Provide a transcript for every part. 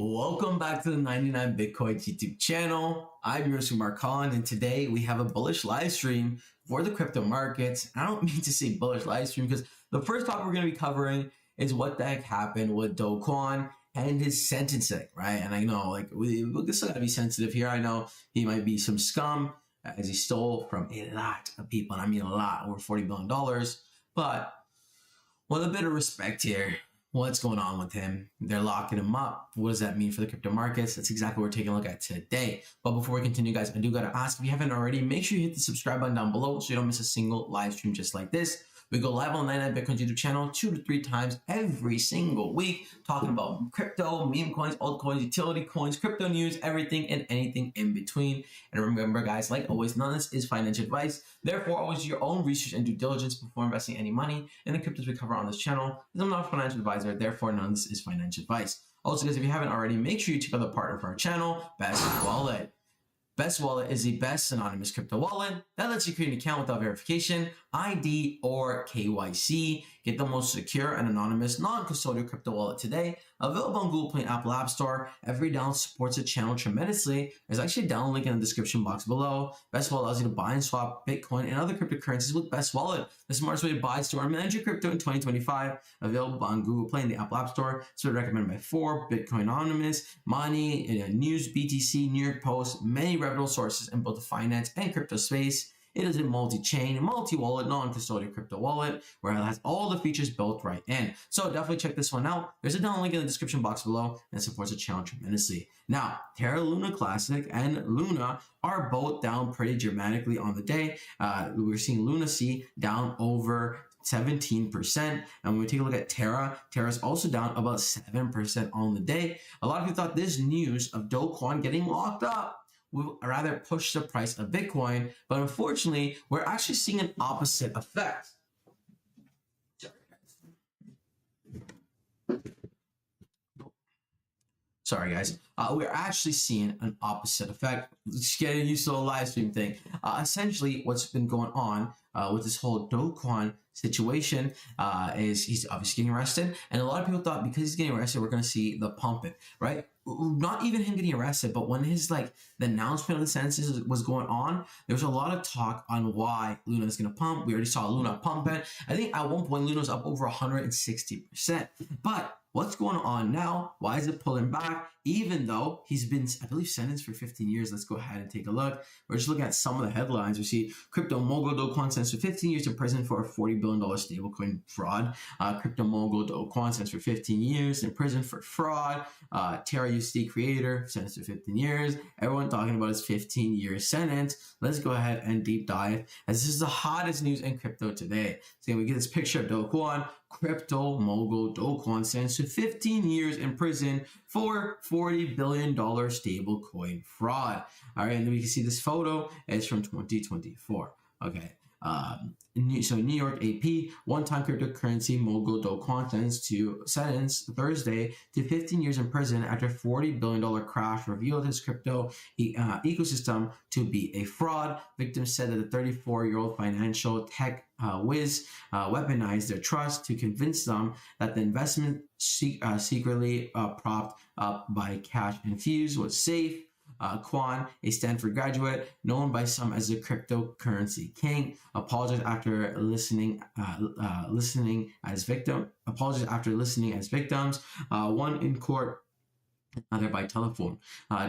Welcome back to the 99 Bitcoins YouTube channel. I'm your Kwon, and today we have a bullish live stream for the crypto markets. I don't mean to say bullish live stream because the first topic we're going to be covering is what the heck happened with Kwon and his sentencing, right? And I know, we still got to be sensitive here. I know he might be some scum as he stole from a lot of people, and I mean a lot, over $40 billion. But with a bit of respect here, what's going on with him? They're locking him up. What does that mean for the crypto markets? That's exactly what we're taking a look at today. But before we continue, guys, I do got to ask, if you haven't already, make sure you hit the subscribe button down below so you don't miss a single live stream just like this. We go live on the 99 Bitcoins YouTube channel 2 to 3 times every single week, talking about crypto, meme coins, altcoins, utility coins, crypto news, everything and anything in between. And remember, guys, like always, none of this is financial advice. Therefore, always do your own research and due diligence before investing any money in the cryptos we cover on this channel. I'm not a financial advisor, therefore none of this is financial advice. Also, guys, if you haven't already, make sure you check out the partner for our channel, Best Wallet. Best Wallet is the best anonymous crypto wallet that lets you create an account without verification, ID, or KYC. Get the most secure and anonymous non-custodial crypto wallet today. Available on Google Play and Apple App Store. Every download supports the channel tremendously. There's actually a download link in the description box below. Best Wallet allows you to buy and swap Bitcoin and other cryptocurrencies with Best Wallet, the smartest way to buy, store, and manage your crypto in 2025. Available on Google Play and the Apple App Store. So recommended by Forbes, Bitcoin Anonymous, Money, News, BTC, New York Post, many reputable sources in both the finance and crypto space. It is a multi-chain, multi-wallet, non-custodial crypto wallet where it has all the features built right in. So definitely check this one out. There's a download link in the description box below and it supports the channel tremendously. Now, Terra, Luna Classic and Luna are both down pretty dramatically on the day. We're seeing Luna C down over 17%. And when we take a look at Terra, Terra's also down about 7% on the day. A lot of you thought this news of Kwon getting locked up will rather push the price of Bitcoin, but unfortunately, we're actually seeing an opposite effect. Sorry, guys. We're actually seeing an opposite effect. Just getting used to the live stream thing. Essentially, what's been going on with this whole Kwon situation is he's obviously getting arrested, and a lot of people thought because he's getting arrested, we're going to see the pumping, right? Not even him getting arrested, but when his the announcement of the sentences was going on, there was a lot of talk on why Luna is going to pump. We already saw Luna pumping. I think at one point Luna was up over 160%. But what's going on now? Why is it pulling back? Even though he's been, I believe, sentenced for 15 years. Let's go ahead and take a look. We're just looking at some of the headlines. We see crypto mogul Kwon sentenced for 15 years in prison for a $40 billion stablecoin fraud. Crypto mogul Kwon sentenced for 15 years in prison for fraud. Terra USD creator sentenced for 15 years. Everyone talking about his 15-year sentence. Let's go ahead and deep dive, as this is the hottest news in crypto today. So we get this picture of Kwon, crypto mogul Kwon sentenced to 15 years in prison for $40 billion stablecoin fraud. All right, and then we can see this photo is from 2024. Okay. So New York AP, one-time cryptocurrency mogul Kwon sentenced Thursday to 15 years in prison after $40 billion crash revealed his crypto ecosystem to be a fraud. Victims said that the 34-year-old financial tech whiz weaponized their trust to convince them that the investment secretly propped up by cash infused was safe. Kwon, a Stanford graduate known by some as the cryptocurrency king, apologized after listening as victims. One in court, other by telephone,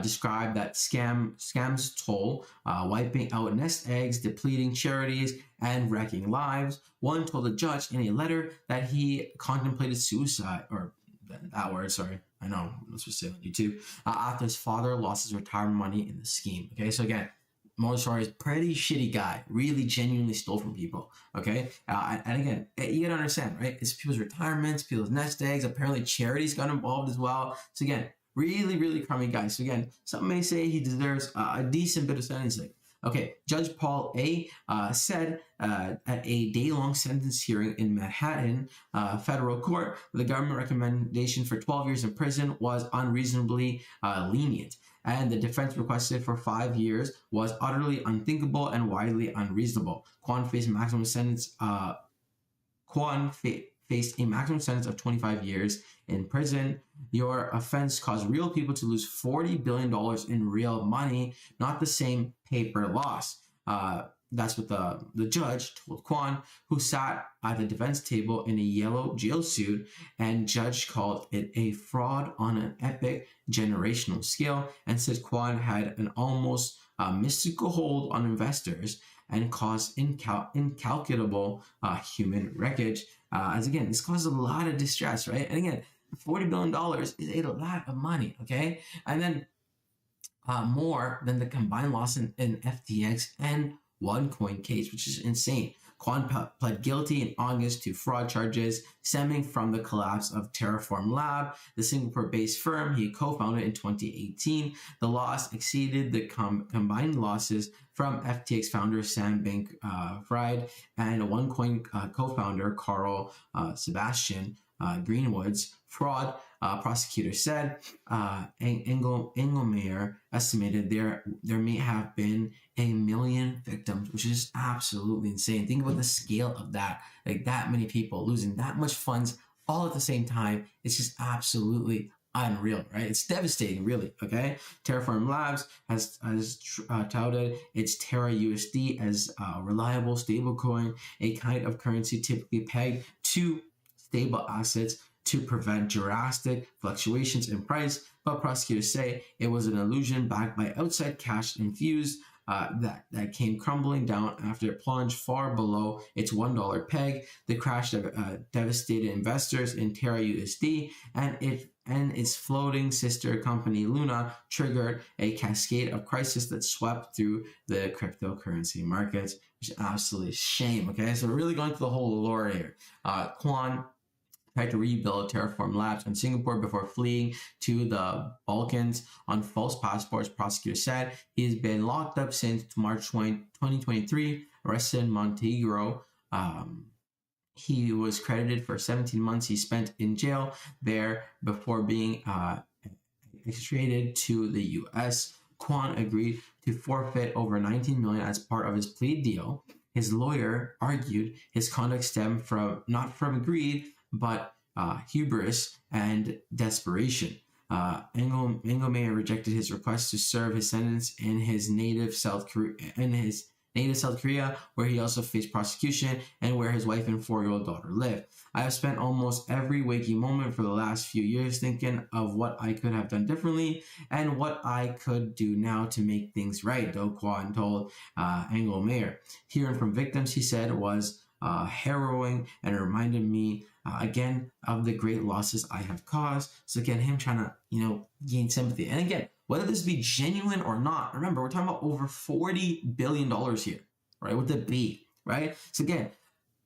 described that scams toll, wiping out nest eggs, depleting charities, and wrecking lives. One told the judge in a letter that he contemplated suicide, or that word, sorry. I know, let's just say on YouTube. After his father lost his retirement money in the scheme. Okay, so again, moral story is pretty shitty guy. Really genuinely stole from people. Okay, and again, you gotta understand, right? It's people's retirements, people's nest eggs. Apparently, charities got involved as well. So again, really crummy guy. So again, some may say he deserves a decent bit of sentencing. Okay, Judge Paul A. Said at a day-long sentence hearing in Manhattan federal court, the government recommendation for 12 years in prison was unreasonably lenient, and the defense requested for 5 years was utterly unthinkable and widely unreasonable. Kwon faced maximum sentence. faced a maximum sentence of 25 years in prison. Your offense caused real people to lose $40 billion in real money, not the same paper loss. That's what the judge told Kwon, who sat at the defense table in a yellow jail suit, and judge called it a fraud on an epic generational scale and said Kwon had an almost mystical hold on investors and caused incalculable human wreckage. As again, this caused a lot of distress, right? And again, $40 billion is a lot of money, okay? And then more than the combined loss in FTX and OneCoin case, which is insane. Kwon pled guilty in August to fraud charges stemming from the collapse of Terra Lab, the Singapore-based firm he co-founded in 2018. The loss exceeded the combined losses from FTX founder Sam Bankman-Fried and OneCoin co-founder Carl Sebastian Greenwood's fraud. Prosecutor said Engelmeyer estimated there may have been 1 million victims, which is absolutely insane. Think about the scale of that. Like that many people losing that much funds all at the same time. It's just absolutely unreal, right? It's devastating, really. Okay, Terraform Labs has touted its Terra USD as a reliable stablecoin, a kind of currency typically pegged to stable assets to prevent drastic fluctuations in price, but prosecutors say it was an illusion backed by outside cash infused that came crumbling down after it plunged far below its $1 peg. The crash devastated investors in Terra USD, and its floating sister company Luna triggered a cascade of crisis that swept through the cryptocurrency markets, which is absolutely a shame. Okay, so we're really going through the whole lore here. Kwon tried to rebuild Terraform Labs in Singapore before fleeing to the Balkans on false passports, prosecutors said. He's been locked up since March 2023, arrested in Montenegro. He was credited for 17 months he spent in jail there before being extradited to the U.S. Kwon agreed to forfeit over $19 million as part of his plea deal. His lawyer argued his conduct stemmed not from greed, but hubris and desperation. Engelmeyer rejected his request to serve his sentence in his native South Korea, where he also faced prosecution and where his wife and 4-year-old daughter live. I have spent almost every waking moment for the last few years thinking of what I could have done differently and what I could do now to make things right, Do Kwon told Engelmeyer. Hearing from victims, he said, was harrowing and it reminded me again of the great losses I have caused. So again, him trying to, gain sympathy. And again, whether this be genuine or not, remember, we're talking about over $40 billion here, right? With the B, right? So again,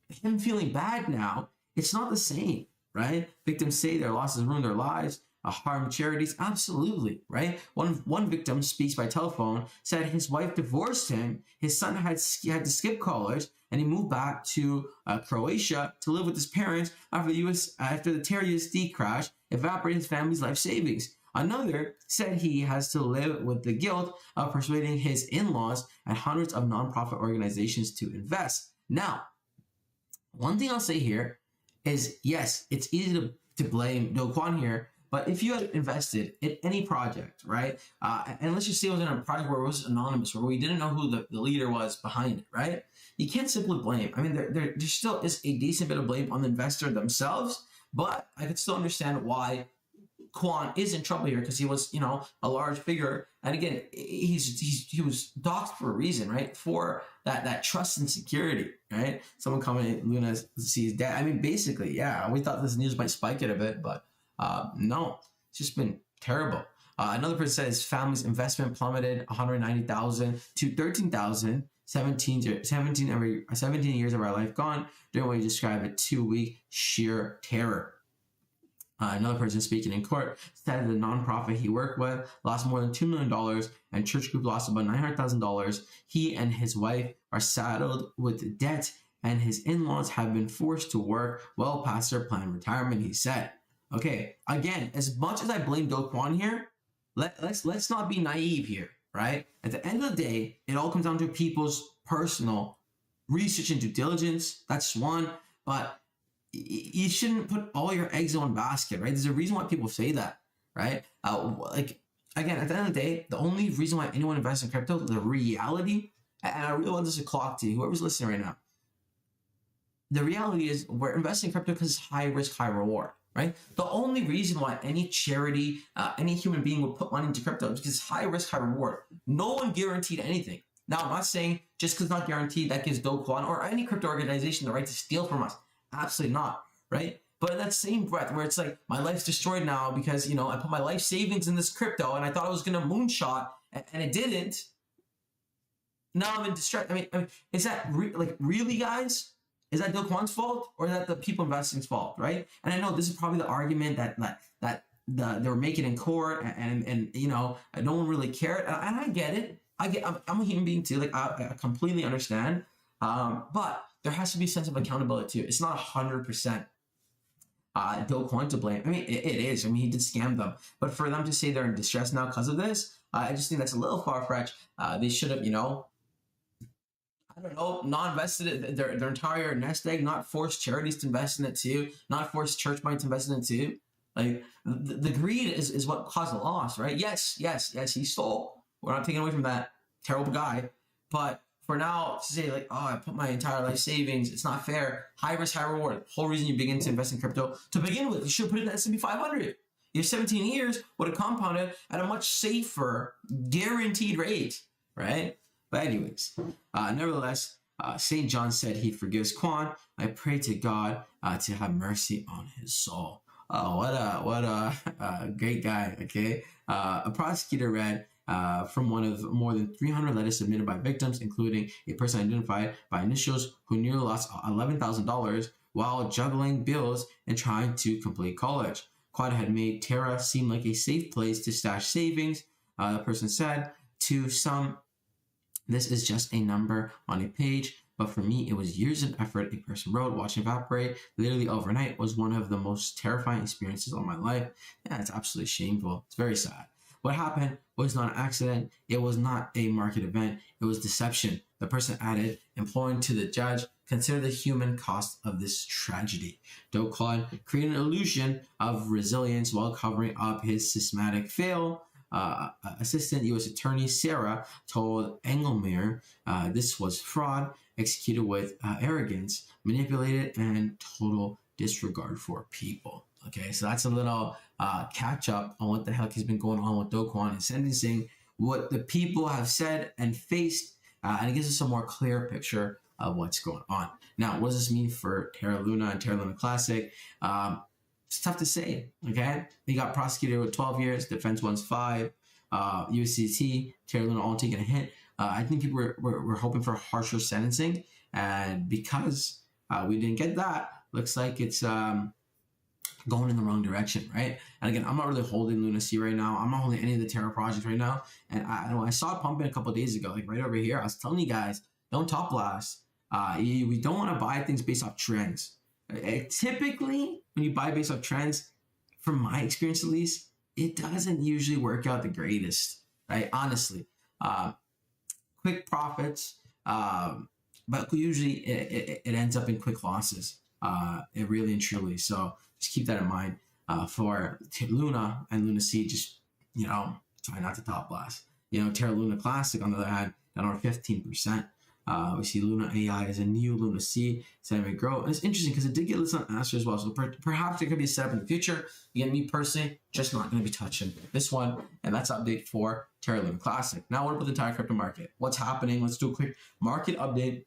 him feeling bad now, it's not the same, right? Victims say their losses ruined their lives, harm charities, absolutely, right? One victim speaks by telephone, said his wife divorced him, his son had to skip college, and he moved back to Croatia to live with his parents after the Terra USD crash evaporated his family's life savings. Another said he has to live with the guilt of persuading his in-laws and hundreds of nonprofit organizations to invest. Now, one thing I'll say here is, yes, it's easy to blame Do Kwon here, but if you had invested in any project, right, and let's just say it was in a project where it was anonymous, where we didn't know who the leader was behind it, right, you can't simply blame. I mean, there still is a decent bit of blame on the investor themselves, but I could still understand why Kwon is in trouble here because he was, a large figure. And again, he was doxxed for a reason, right? For that trust and security, right? Someone coming in, Luna sees dad. I mean, basically, yeah, we thought this news might spike it a bit, but no, it's just been terrible. Another person said his family's investment plummeted 190,000 to 13,000. 17 years of our life gone during what you describe a 2-week sheer terror. Another person speaking in court said the nonprofit he worked with lost more than $2 million and church group lost about $900,000. He and his wife are saddled with debt and his in-laws have been forced to work well past their planned retirement, he said. Okay, again, as much as I blame Do Kwon here, let's not be naive here, right? At the end of the day, it all comes down to people's personal research and due diligence. That's one, but you shouldn't put all your eggs in one basket, right? There's a reason why people say that, right? Like, again, at the end of the day, the only reason why anyone invests in crypto, the reality, and I really want this to clock to you, whoever's listening right now, the reality is we're investing in crypto because it's high risk, high reward, right? The only reason why any charity, any human being would put money into crypto is because it's high risk, high reward. No one guaranteed anything. Now, I'm not saying just because it's not guaranteed that gives dogecoin or any crypto organization the right to steal from us. Absolutely not, right? But in that same breath, where it's like, my life's destroyed now because, you know, I put my life savings in this crypto and I thought I was going to moonshot and it didn't. Now I'm in distress. I mean, is that really, guys? Is that dogecoin's fault or is that the people investing's fault, right? And I know this is probably the argument that they were making in court, and you know, no one really cared, and I get it. I'm a human being too. Like, I completely understand, but there has to be a sense of accountability too. It's not 100% dogecoin to blame. I mean, it is. I mean, he did scam them, but for them to say they're in distress now because of this, I just think that's a little far-fetched. They should have, you know, I don't know, not invested their entire nest egg, not forced charities to invest in it too, not forced church money to invest in it too. Like, the greed is what caused the loss, right? Yes, he stole. We're not taking away from that terrible guy. But for now, to say like, oh, I put my entire life savings, it's not fair. High risk, high reward. The whole reason you begin to invest in crypto, to begin with, you should put it in the S&P 500. Your 17 years would have compounded at a much safer, guaranteed rate, right? But anyways, nevertheless, St. John said he forgives Kwon. I pray to God to have mercy on his soul. Oh, what a great guy, okay? A prosecutor read from one of more than 300 letters submitted by victims, including a person identified by initials who nearly lost $11,000 while juggling bills and trying to complete college. Kwon had made Terra seem like a safe place to stash savings, the person said. To some, this is just a number on a page, but for me, it was years of effort a person wrote. Watching evaporate literally overnight was one of the most terrifying experiences of my life. Yeah, it's absolutely shameful. It's very sad. What happened was not an accident. It was not a market event. It was deception. The person added, imploring to the judge, consider the human cost of this tragedy. Dogecoin created an illusion of resilience while covering up his systematic fail. Assistant U.S. Attorney Sarah told Engelmeyer this was fraud, executed with arrogance, manipulated, and total disregard for people. Okay, so that's a little catch up on what the heck has been going on with dogecoin and sentencing, what the people have said and faced, and it gives us a more clear picture of what's going on. Now, what does this mean for Terra Luna and Terra Luna Classic? It's tough to say, okay? He got prosecuted with 12 years, defense one's 5. USDT, Terra Luna all taking a hit. I think people were hoping for harsher sentencing, and because we didn't get that, looks like it's going in the wrong direction, right? And again, I'm not really holding Luna C right now. I'm not holding any of the Terra projects right now. And I saw it pumping a couple of days ago, like right over here. I was telling you guys, don't top blast. We don't want to buy things based off trends. Typically, when you buy based off trends, from my experience at least, it doesn't usually work out the greatest, right? Honestly, quick profits, but usually it ends up in quick losses. It really and truly. So just keep that in mind. For Luna and Luna C, just, you know, try not to top blast. You know, Terra Luna Classic, on the other hand, down over 15%. We see Luna AI as a new Luna C, setting to grow. And it's interesting because it did get listed on Astro as well. So perhaps it could be a setup in the future. Again, me personally, just not going to be touching this one. And that's update for Terra Luna Classic. Now, what about the entire crypto market? What's happening? Let's do a quick market update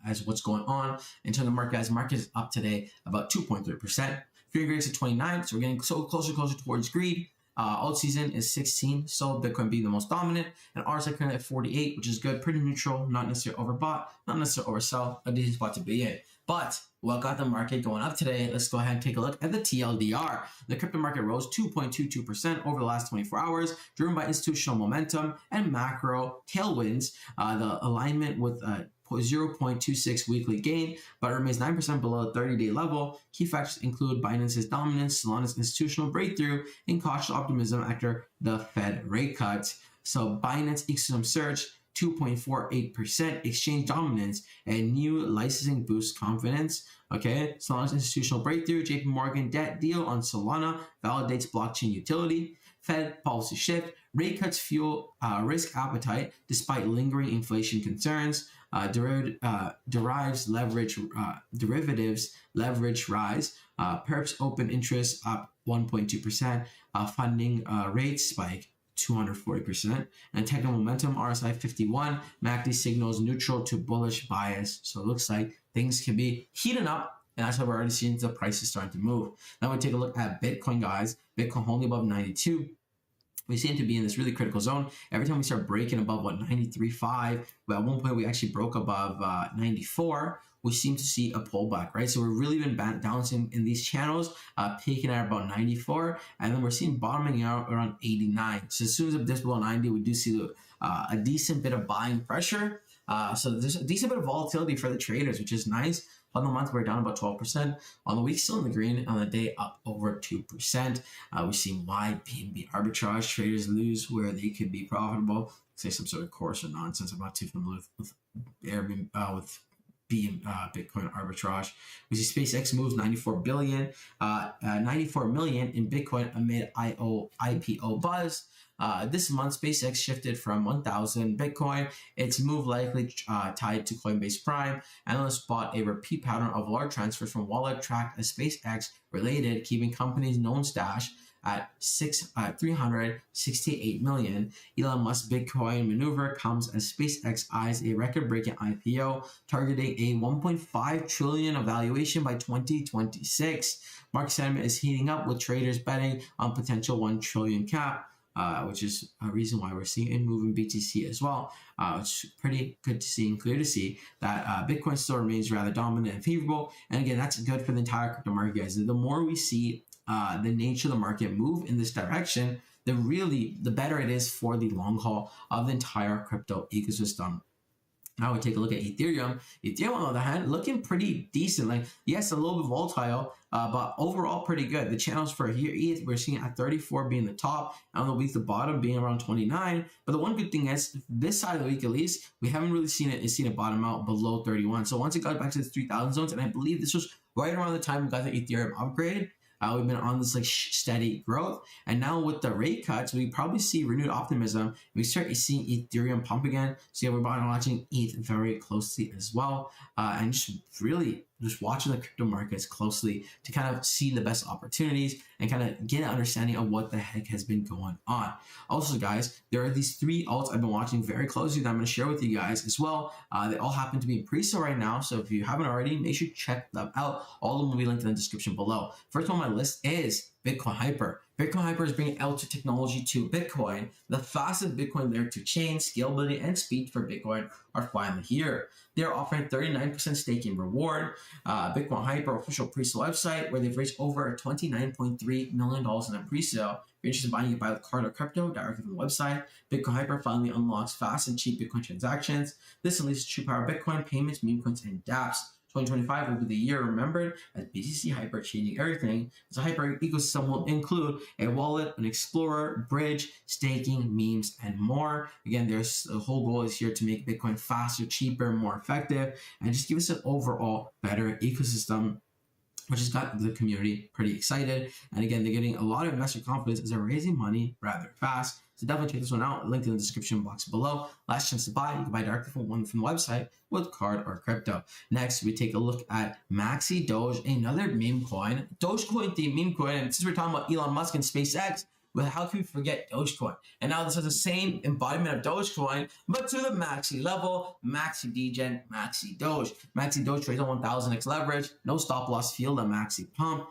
as what's going on. In terms of the market, guys, market is up today about 2.3%. Fear grades at 29, so we're getting closer towards greed. Alt season is 16, so Bitcoin being the most dominant, and ours are currently at 48, which is good, pretty neutral, not necessarily overbought, not necessarily oversell, a decent spot to be in. But what got the market going up today? Let's go ahead and take a look at the TLDR. The crypto market rose 2.22% over the last 24 hours, driven by institutional momentum and macro tailwinds. The alignment with 0.26 weekly gain, but it remains 9% below the 30-day level. Key factors include Binance's dominance, Solana's institutional breakthrough, and cautious optimism after the Fed rate cuts. So Binance ecosystem surge 2.48%, exchange dominance, and new licensing boosts confidence. Okay, Solana's institutional breakthrough, JP Morgan debt deal on Solana validates blockchain utility. Fed policy shift, rate cuts fuel risk appetite despite lingering inflation concerns. Derivatives leverage rise. Perps open interest up 1.2%. Funding rates spike 240%. And technical momentum, RSI 51. MACD signals neutral to bullish bias. So it looks like things can be heating up. And that's why we're already seeing the prices starting to move. Now we take a look at Bitcoin, guys. Bitcoin only above 92. We seem to be in this really critical zone. Every time we start breaking above 93.5, but at one point we actually broke above 94, we seem to see a pullback, right? So we've really been bouncing in these channels, peaking at about 94, and then we're seeing bottoming out around 89. So as soon as it dips below 90, we do see a decent bit of buying pressure. So there's a decent bit of volatility for the traders, which is nice. On the month, we're down about 12%. On the week, still in the green. On the day, up over 2%. We've seen wide BNB arbitrage. Traders lose where they could be profitable. Say some sort of course or nonsense. I'm not too familiar with Bitcoin arbitrage. We see SpaceX moves 94 million in Bitcoin amid IPO buzz. This month, SpaceX shifted from 1,000 Bitcoin. Its move likely tied to Coinbase Prime. Analysts spot a repeat pattern of large transfers from wallet tracked as SpaceX related, keeping companies' known stash at 368 million. Elon Musk's Bitcoin maneuver comes as SpaceX eyes a record-breaking IPO, targeting a 1.5 trillion valuation by 2026. Market sentiment is heating up with traders betting on potential 1 trillion cap. Which is a reason why we're seeing a move in BTC as well. It's pretty good to see and clear to see that Bitcoin still remains rather dominant and favorable. And again, that's good for the entire crypto market, guys. The more we see the nature of the market move in this direction, the better it is for the long haul of the entire crypto ecosystem. Now we take a look at Ethereum. Ethereum, on the other hand, looking pretty decent. Like, yes, a little bit volatile, but overall pretty good. The channels for here, ETH, we're seeing at 34 being the top, and on the week, the bottom being around 29. But the one good thing is, this side of the week at least, we haven't really seen it bottom out below 31. So once it got back to the 3,000 zones, and I believe this was right around the time we got the Ethereum upgrade, we've been on this like steady growth, and now with the rate cuts, we probably see renewed optimism. We start seeing Ethereum pump again. So yeah, we're watching ETH very closely as well, and just really just watching the crypto markets closely to kind of see the best opportunities and kind of get an understanding of what the heck has been going on. Also, guys, there are these 3 alts I've been watching very closely that I'm going to share with you guys as well. They all happen to be in pre-sale right now, so if you haven't already, make sure to check them out. All of them will be linked in the description below. First on my list is Bitcoin Hyper. Bitcoin Hyper is bringing L2 technology to Bitcoin. The fastest Bitcoin layer 2 chain, scalability, and speed for Bitcoin are finally here. They're offering 39% staking reward. Bitcoin Hyper official pre-sale website, where they've raised over $29.3 million in a pre-sale. If you're interested in buying it by card or crypto, directly from the website. Bitcoin Hyper finally unlocks fast and cheap Bitcoin transactions. This unleashes true power of Bitcoin, payments, meme coins, and dApps. 2025 will be the year remembered as BTC Hyper changing everything. The Hyper ecosystem will include a wallet, an explorer, bridge, staking, memes, and more. Again, there's the whole goal is here to make Bitcoin faster, cheaper, more effective, and just give us an overall better ecosystem, which has got the community pretty excited. And again, they're getting a lot of investor confidence as they're raising money rather fast. So definitely check this one out. Linked in the description box below. Last chance to buy. You can buy directly from the website with card or crypto. Next, we take a look at Maxi Doge, another meme coin. Dogecoin themed meme coin. And since we're talking about Elon Musk and SpaceX, well, how can we forget Dogecoin? And now this is the same embodiment of Dogecoin, but to the Maxi level, Maxi Degen, Maxi Doge. Maxi Doge trades on 1000x leverage, no stop loss field, a Maxi pump.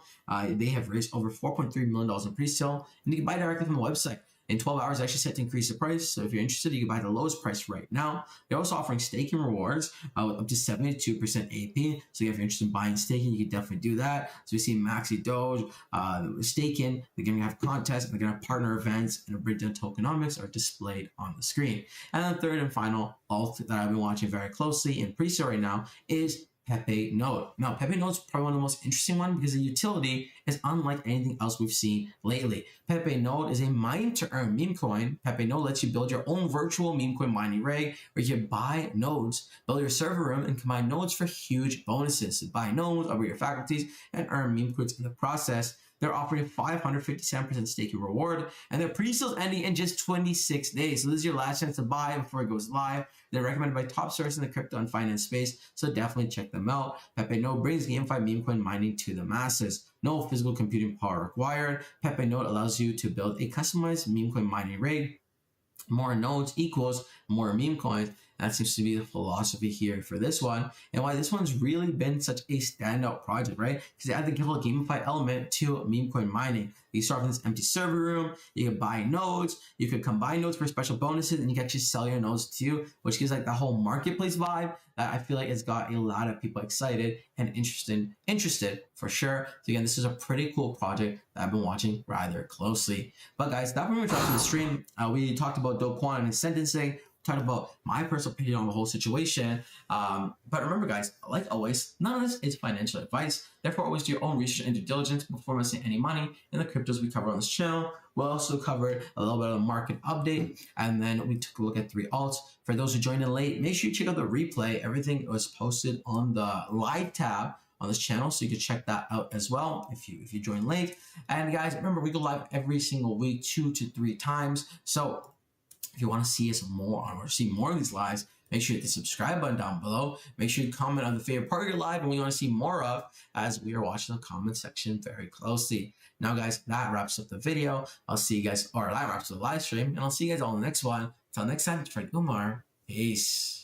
They have raised over $4.3 million in pre-sale, and you can buy directly from the website. In 12 hours, actually set to increase the price. So if you're interested, you can buy the lowest price right now. They're also offering staking rewards with up to 72% AP. So if you're interested in buying staking, you can definitely do that. So we see Maxi Doge staking. They're going to have contests. They're going to have partner events, and a breakdown tokenomics are displayed on the screen. And the third and final alt that I've been watching very closely in pre-sale right now is Pepe node. Now, Pepe node is probably one of the most interesting ones because the utility is unlike anything else we've seen lately. Pepe node is a mine to earn meme coin. Pepe node lets you build your own virtual meme coin mining rig where you can buy nodes, build your server room, and combine nodes for huge bonuses. So buy nodes, upgrade your faculties, and earn meme coins in the process. They're offering 557% staking reward, and their pre-sales ending in just 26 days. So this is your last chance to buy before it goes live. They're recommended by top sources in the crypto and finance space, so definitely check them out. Pepe Node brings GameFi meme coin mining to the masses. No physical computing power required. Pepe Node allows you to build a customized meme coin mining rig. More nodes equals more meme coins. That seems to be the philosophy here for this one, and why this one's really been such a standout project, right? Because they add the whole gamify element to meme coin mining. You start with this empty server room, you can buy nodes, you can combine nodes for special bonuses, and you can actually sell your nodes too, which gives like the whole marketplace vibe that I feel like has got a lot of people excited and interested for sure. So again, this is a pretty cool project that I've been watching rather closely. But guys, that pretty much wraps up the stream. We talked about dogecoin and sentencing, talked about my personal opinion on the whole situation. But remember, guys, like always, none of this is financial advice. Therefore, always do your own research and due diligence before investing any money in the cryptos we cover on this channel. We also covered a little bit of the market update, and then we took a look at 3 alts. For those who joined in late, make sure you check out the replay. Everything was posted on the live tab on this channel, so you can check that out as well if you join late. And guys, remember, we go live every single week, 2 to 3 times. So if you want to see us more or see more of these lives, make sure you hit the subscribe button down below. Make sure you comment on the favorite part of your live and we want to see more of, as we are watching the comment section very closely. Now, guys, that wraps up the video. I'll see you guys, or that wraps up the live stream, and I'll see you guys all in the next one. Until next time, it's Frank Umar. Peace.